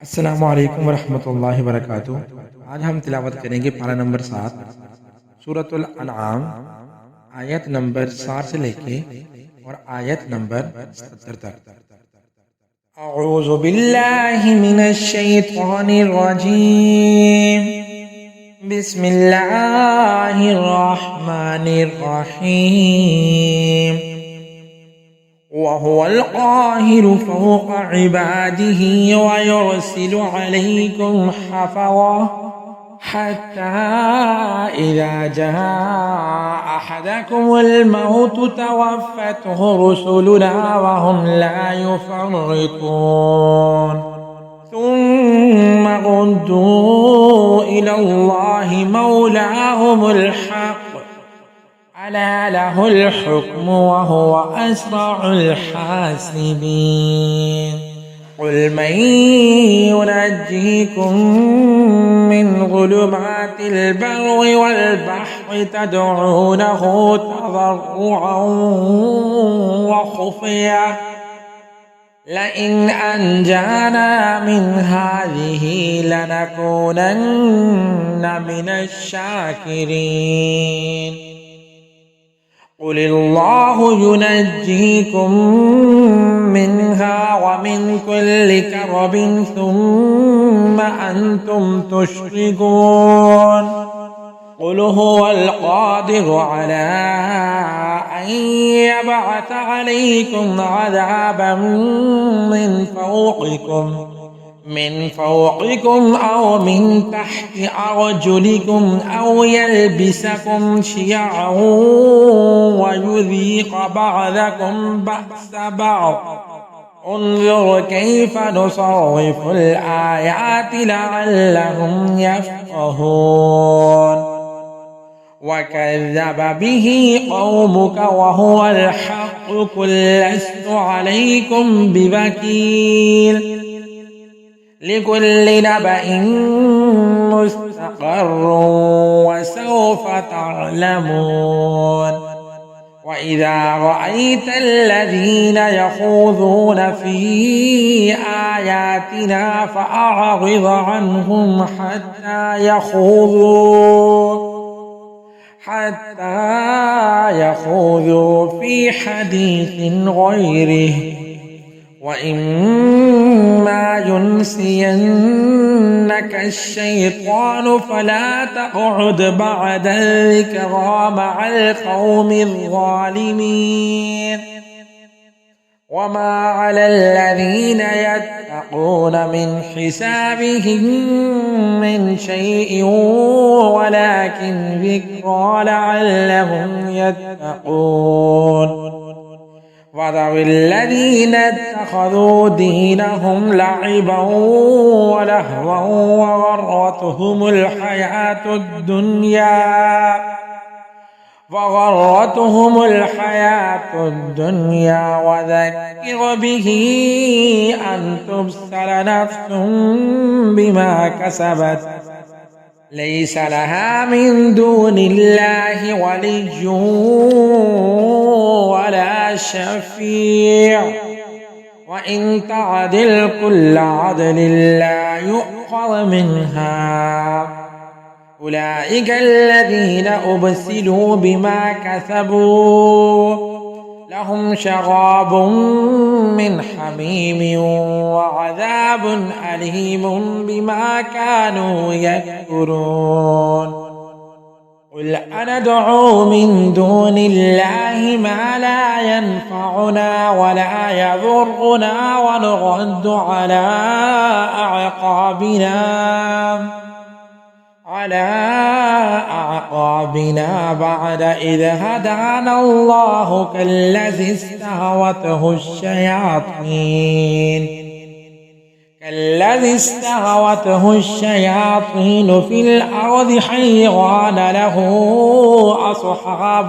अस्सलामु अलैकुम वरहमतुल्लाहि वबरकातुह। आज हम तिलावत करेंगे पारा नंबर 7 सूरतुल अनआम, आयत नंबर 4 से लेके और आयत नंबर 70 तक। अऊज़ु बिल्लाहि मिनश शैतानिर रजीम, बिस्मिल्लाहिर रहमानिर रहीम। वहुवल काहिरु फौक़ इबादिही वयुरसिलु अलैकुम हफ़ज़ा हत्ता इज़ा जाअ अहदकुमुल मौतु तवफ़्फ़तहु रुसुलुना वहुम ला युफ़र्रितून सुम्मा रुद्दू इलल्लाहि मौलाहुमुल हक़्क़ अला लहुल हुक्मु वहुव अस्रउल हासिबीन। क़ुल मन युनज्जीकुम मिन ज़ुलुमातिल बर्रि वल बहरि तदऊनहु तज़र्रुअन व खुफ़िया लइन अंजाना मिन हाज़िही लनकूनन्न मिनश शाकिरीन। क़ुलिल्लाहु युनज्जीकुम मिन्हा व मिन कुल्लि करबिन सुम्मा अंतुम तुश्रिकून। क़ुल हुवल क़ादिरु अला अन यबअस अलैकुम अज़ाबन मिन फ़ौक़िकुम औ मिन तहति अर्जुलिकुम औ यल्बिसकुम शियअन व युज़ीक़ बअज़कुम बअस बअज़। उन्ज़ुर कैफ़ नुसर्रिफ़ुल आयाति लअल्लहुम यफ़क़हून। वकज़्ज़ब बिही क़ौमुक वहुवल हक़्क़ु क़ुल लस्तु अलैकुम बिवकील। लिकुल्लि नबइन मुस्तक़र्रुन व सौफ़ तअलमून। वइज़ा रअयतल्लज़ीन यख़ूज़ून फ़ी आयातिना फ़अअरिज़ अन्हुम हत्ता यख़ूज़ू फ़ी हदीث ग़यरिह वइम्मा युनसियन्नक अश्शैतानु फला तक़उद बअद अज़्ज़िक्रा मअल क़ौमिज़ ज़ालिमीन। वमा अलल्लज़ीन यत्तक़ून मिन हिसाबिहिम मिन शैइन वलाकिन ज़िक्रा लअल्लहुम यत्तक़ून। वज़रुल्लज़ीन इत्तख़ज़ू दीनहुम लअिबन व लहवन वगर्रतहुमुल हयातुद दुन्या वज़क्किर बिही अन तुबसला नफ्सुम बिमा कसबत लैस लहा मिन दूनिल्लाहि वलिय्युन वला शफ़ीअ व इन तअदिल कुल्ल अदलिन ला युअख़ज़ मिन्हा। उलाइक अल्लज़ीन उब्सिलू बिमा कसबू लहुम शराबुम मिन हमीमिन व अज़ाबुन अलीमुन बिमा कानू यकफ़ुरून। क़ुल अनदअू मिन दूनिल्लाहि मा ला यनफ़अुना व ला यज़ुर्रुना व नुरद्दु अला अअक़ाबिना बअद इज़ हदाना अल्लाहु कल्लज़ी इस्तहवतहु الشياطين في الأرض حيران له أصحاب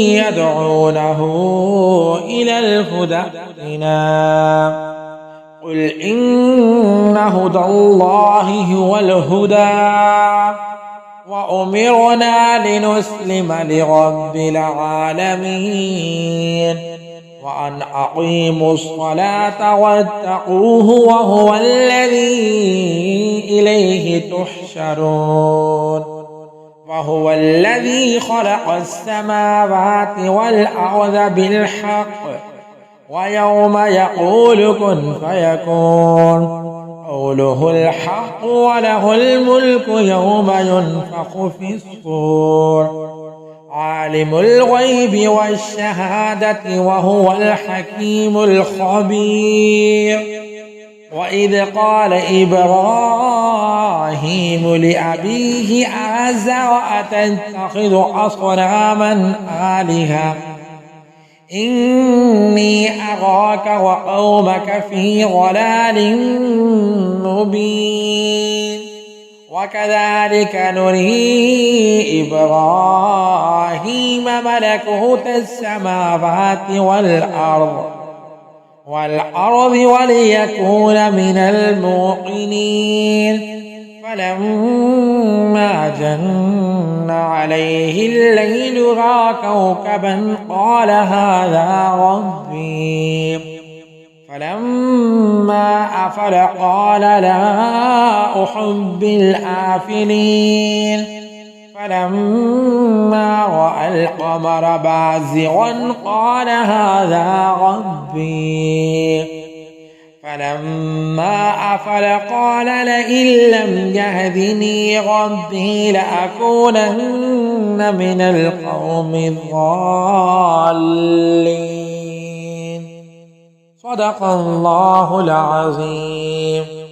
يدعونه إلى الهدى ائتنا. قل إن هدى الله هو الهدى وأمرنا لنسلم لرب العالمين وأن أقيموا الصلاة واتقوه وهو الذي إليه تحشرون وهو الذي خلق السماوات والأرض بالحق ويوم يقول كن فيكون قوله الحق وله الملك يوم ينفخ في الصور عالم الغيب والشهادة وهو الحكيم الخبير وإذ قال إبراهيم لأبيه آزر أتتخذ أصناما آلهة إني أراك وقومك في ضلال مبين وكذلك نري إبراهيم ملكوت السماوات والأرض وليكون من الموقنين فلما جن عليه الليل رأى كوكبا قال هذا ربي فلما أفل قال لا أحب الآفلين فلما رأى القمر بازغا قال هذا ربي فلما أفل قال لئن لم يهدني ربي لأكونن من القوم الضالين. صدق الله العظيم.